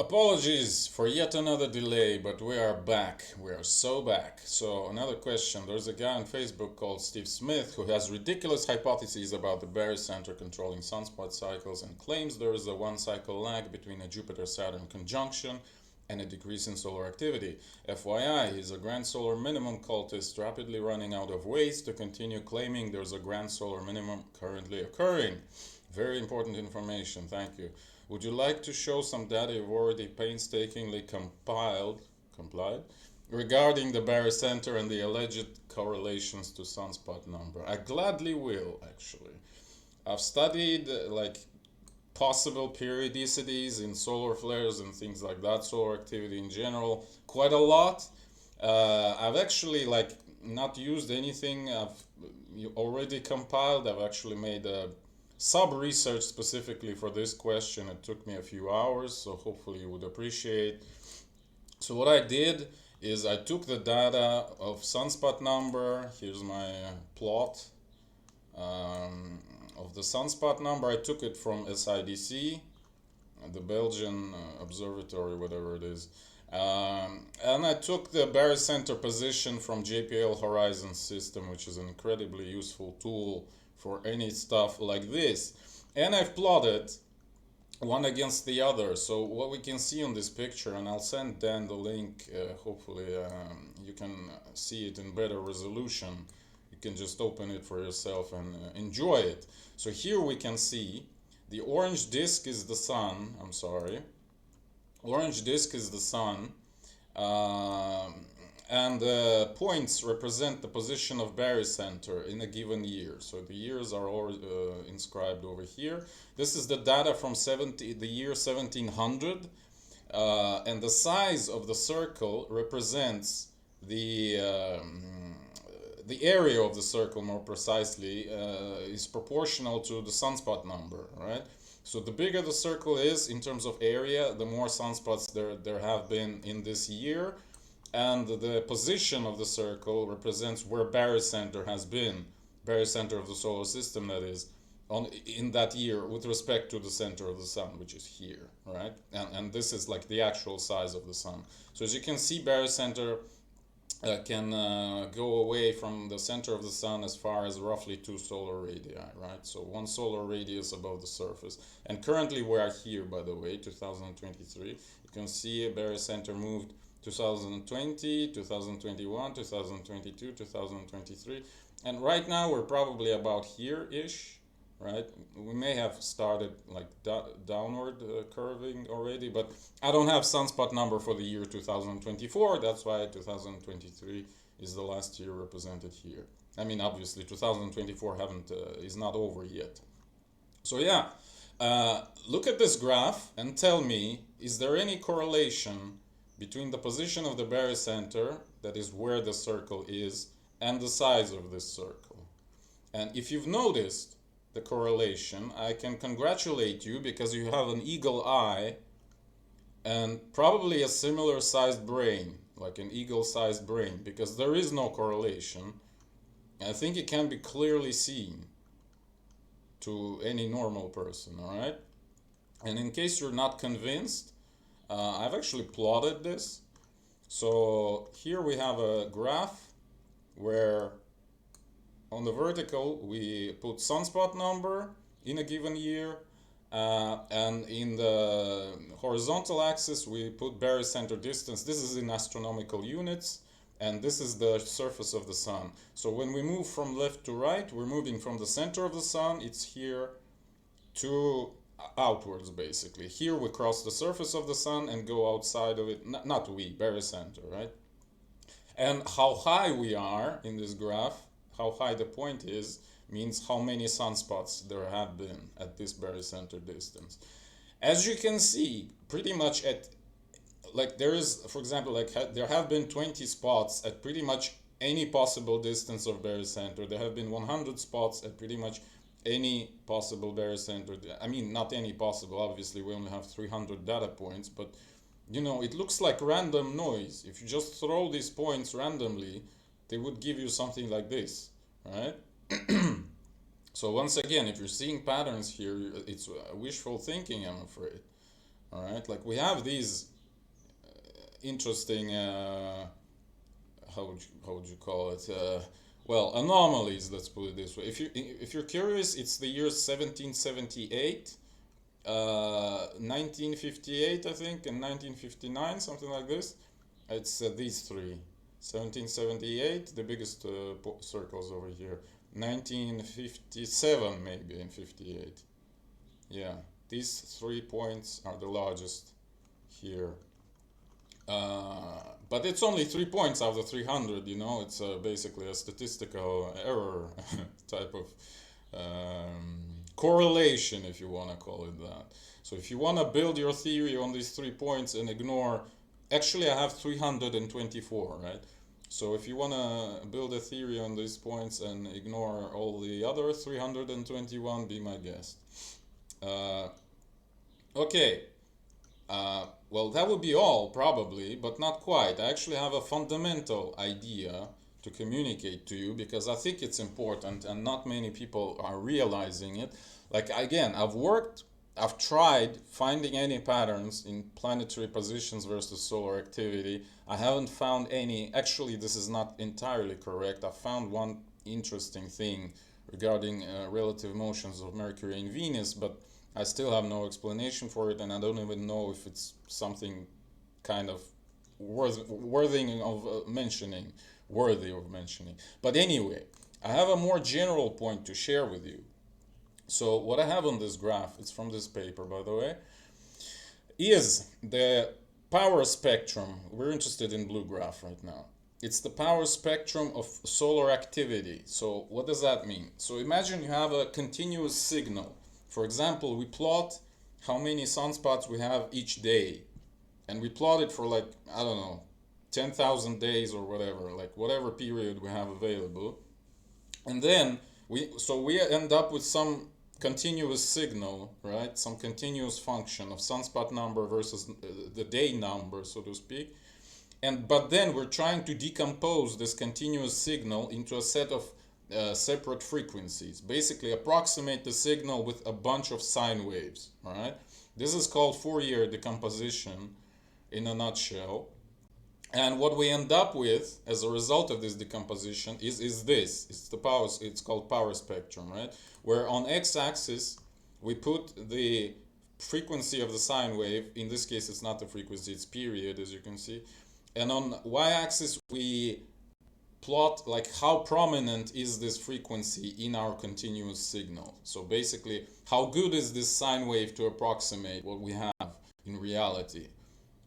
Apologies for yet another delay, but we are back. We are so back. So, another question. There's a guy on Facebook called Steve Smith who has ridiculous hypotheses about the Barycenter controlling sunspot cycles and claims there is a one cycle lag between a Jupiter Saturn conjunction and a decrease in solar activity. FYI, he's a grand solar minimum cultist rapidly running out of ways to continue claiming there's a grand solar minimum currently occurring. Very important information, thank you. Would you like to show some data you've already painstakingly complied, regarding the Barycenter and the alleged correlations to sunspot number? I gladly will, actually. I've studied like possible periodicities in solar flares and things like that, solar activity in general, quite a lot. I've actually like not used anything I've already compiled. I've actually made a sub research specifically for this question. It took me a few hours, so hopefully you would appreciate. So what I did is I took the data of sunspot number. Here's my plot of the sunspot number. I took it from SIDC, the Belgian observatory, whatever it is. And I took the Barycenter position from JPL Horizon system, which is an incredibly useful tool for any stuff like this. And I've plotted one against the other. So what we can see on this picture, and I'll send Dan the link, hopefully you can see it in better resolution. You can just open it for yourself and enjoy it. So here we can see the orange disk is the sun. I'm sorry. Orange disk is the sun. And the points represent the position of Barycenter in a given year. So the years are all inscribed over here. This is the data from the year 1700. And the size of the circle represents the area of the circle, more precisely, is proportional to the sunspot number, right? So the bigger the circle is in terms of area, the more sunspots there have been in this year. And the position of the circle represents where Barycenter has been, Barycenter of the solar system, that is, in that year with respect to the center of the sun, which is here, right? And this is like the actual size of the sun. So as you can see, Barycenter can go away from the center of the sun as far as roughly 2 solar radii, right? So 1 solar radius above the surface. And currently we are here, by the way, 2023. You can see Barycenter moved 2020, 2021, 2022, 2023. And right now we're probably about here-ish, right? We may have started like downward curving already, but I don't have sunspot number for the year 2024. That's why 2023 is the last year represented here. I mean, obviously 2024 is not over yet. So yeah, look at this graph and tell me, is there any correlation between the position of the Barycenter, that is where the circle is, and the size of this circle? And if you've noticed the correlation, I can congratulate you because you have an eagle eye and probably a similar sized brain, like an eagle-sized brain, because there is no correlation. I think it can be clearly seen to any normal person, all right? And in case you're not convinced, I've actually plotted this. So here we have a graph where on the vertical we put sunspot number in a given year, and in the horizontal axis we put Barycenter distance. This is in astronomical units, and this is the surface of the sun. So when we move from left to right, we're moving from the center of the sun, it's here, to outwards basically. Here we cross the surface of the sun and go outside of it. Not we, Barycenter, right? And how high we are in this graph, how high the point is, means how many sunspots there have been at this Barycenter distance. As you can see, pretty much at, like there is, for example, like there have been 20 spots at pretty much any possible distance of Barycenter. There have been 100 spots at pretty much any possible Barycenter. I mean, not any possible, obviously we only have 300 data points, but you know, it looks like random noise. If you just throw these points randomly, they would give you something like this, right? So once again, if you're seeing patterns here, it's wishful thinking, I'm afraid. All right, like we have these interesting how would you call it? Well, anomalies. Let's put it this way. If you're curious, it's the year 1778, 1958, I think, and 1959, something like this. It's these three. 1778, the biggest circles over here. 1957, maybe, and 58. Yeah, these 3 points are the largest here. But it's only 3 points out of 300, you know, it's basically a statistical error type of correlation, if you want to call it that. So if you want to build your theory on these 3 points and ignore, actually, I have 324, right? So if you want to build a theory on these points and ignore all the other 321, be my guest. Okay. Well, that would be all, probably, but not quite. I actually have a fundamental idea to communicate to you because I think it's important and not many people are realizing it. Like, again, I've tried finding any patterns in planetary positions versus solar activity. I haven't found any. Actually, this is not entirely correct. I found one interesting thing regarding relative motions of Mercury and Venus, but I still have no explanation for it, and I don't even know if it's something kind of worthy of mentioning. Worthy of mentioning. But anyway, I have a more general point to share with you. So what I have on this graph, it's from this paper, by the way, is the power spectrum. We're interested in blue graph right now. It's the power spectrum of solar activity. So what does that mean? So imagine you have a continuous signal. For example, we plot how many sunspots we have each day. And we plot it for like, I don't know, 10,000 days or whatever, like whatever period we have available. And then we end up with some continuous signal, right? Some continuous function of sunspot number versus the day number, so to speak. But then we're trying to decompose this continuous signal into a set of separate frequencies. Basically, approximate the signal with a bunch of sine waves. All right. This is called Fourier decomposition, in a nutshell. And what we end up with as a result of this decomposition is this. It's the power. It's called power spectrum, right? Where on x-axis we put the frequency of the sine wave. In this case, it's not the frequency; it's period, as you can see. And on y-axis we plot like how prominent is this frequency in our continuous signal. So basically, how good is this sine wave to approximate what we have in reality?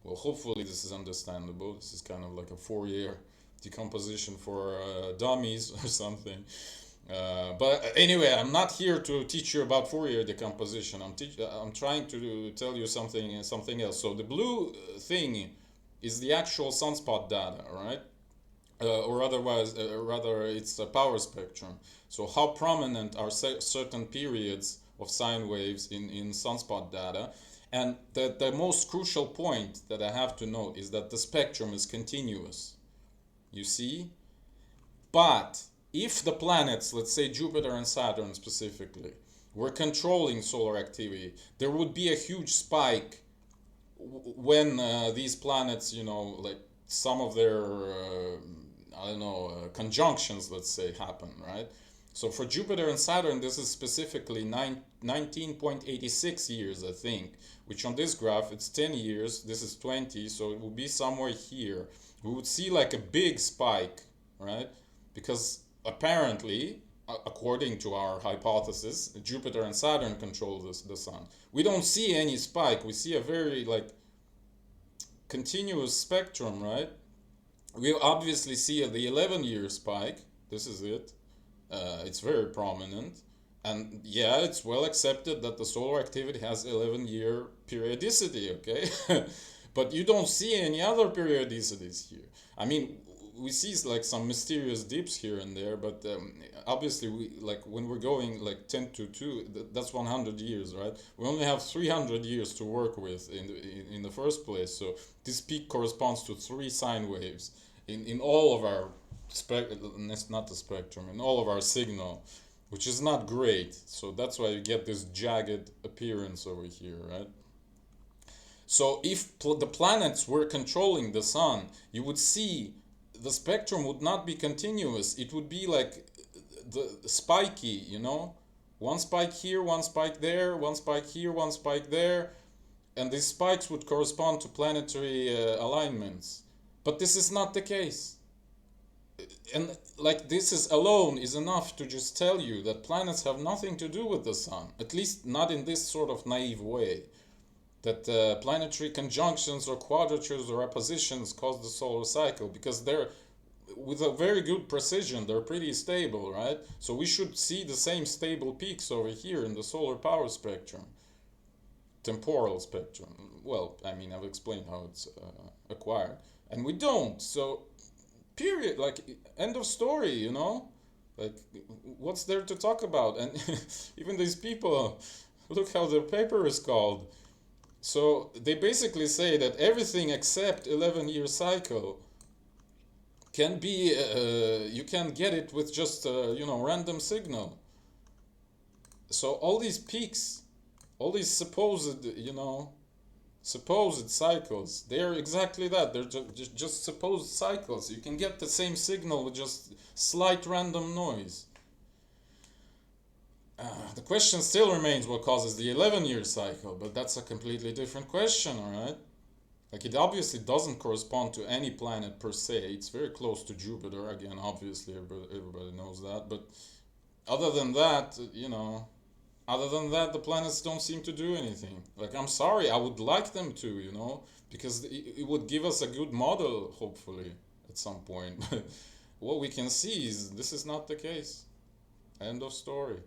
Well, hopefully this is understandable. This is kind of like a Fourier decomposition for dummies or something. But anyway, I'm not here to teach you about Fourier decomposition. I'm trying to tell you something else. So the blue thing is the actual sunspot data, right? Or otherwise, rather, it's a power spectrum. So how prominent are certain periods of sine waves in sunspot data? And the most crucial point that I have to note is that the spectrum is continuous. You see? But if the planets, let's say Jupiter and Saturn specifically, were controlling solar activity, there would be a huge spike when these planets, you know, like some of their conjunctions, let's say, happen, right? So for Jupiter and Saturn, this is specifically 19.86 years, I think, which on this graph, it's 10 years, this is 20, so it will be somewhere here. We would see like a big spike, right? Because apparently, according to our hypothesis, Jupiter and Saturn control the sun. We don't see any spike, we see a very like continuous spectrum, right? We obviously see the 11-year spike. This is it. It's very prominent. And yeah, it's well accepted that the solar activity has 11-year periodicity, okay? But you don't see any other periodicities here. I mean, we see like some mysterious dips here and there, but obviously we like when we're going like 10 to 2, that's 100 years, right? We only have 300 years to work with in the first place. So this peak corresponds to 3 sine waves in all of our not the spectrum, in all of our signal, which is not great. So that's why you get this jagged appearance over here, right? So if the planets were controlling the sun, you would see the spectrum would not be continuous. It would be like the spiky, you know, one spike here, one spike there, one spike here, one spike there, and these spikes would correspond to planetary alignments. But this is not the case. And like this is alone is enough to just tell you that planets have nothing to do with the sun, at least not in this sort of naive way. That planetary conjunctions or quadratures or oppositions cause the solar cycle, because they're with a very good precision, they're pretty stable, right? So we should see the same stable peaks over here in the solar power spectrum, temporal spectrum. Well, I mean, I've explained how it's acquired, and we don't. So, period. Like, end of story. You know, like, what's there to talk about? And even these people, look how the paper is called. So they basically say that everything except 11-year cycle can be you can get it with just random signal. So all these peaks, all these supposed cycles, they're exactly that. They're just supposed cycles. You can get the same signal with just slight random noise. The question still remains what causes the 11-year cycle, but that's a completely different question, alright? Like, it obviously doesn't correspond to any planet per se. It's very close to Jupiter, again, obviously, everybody knows that. But other than that, the planets don't seem to do anything. Like, I'm sorry, I would like them to, because it would give us a good model, hopefully, at some point. But what we can see is this is not the case. End of story.